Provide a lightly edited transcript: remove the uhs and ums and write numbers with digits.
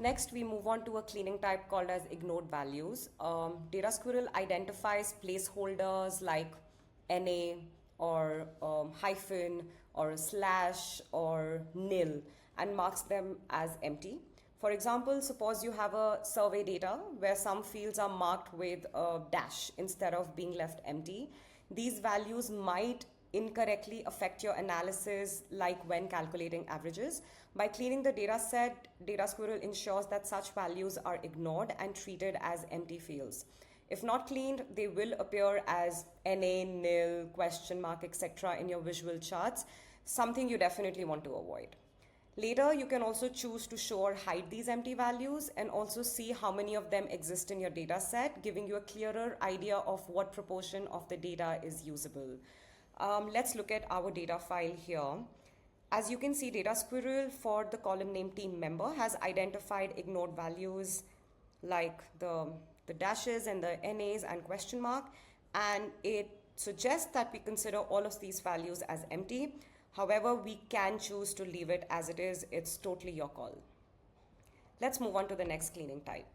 Next, we move on to a cleaning type called as ignored values. DataSquirrel identifies placeholders like NA or hyphen or a slash or nil and marks them as empty. For example, suppose you have a survey data where some fields are marked with a dash instead of being left empty. These values might incorrectly affect your analysis, like when calculating averages. By cleaning the data set, DataSquirrel ensures that such values are ignored and treated as empty fields. If not cleaned, they will appear as NA, nil, question mark, etc. in your visual charts, something you definitely want to avoid. Later, you can also choose to show or hide these empty values and also see how many of them exist in your data set, giving you a clearer idea of what proportion of the data is usable. Let's look at our data file here. As you can see, DataSquirrel for the column name team member has identified ignored values like the dashes and the NAs and question mark, and it suggests that we consider all of these values as empty. However, we can choose to leave it as it is. It's totally your call. Let's move on to the next cleaning type.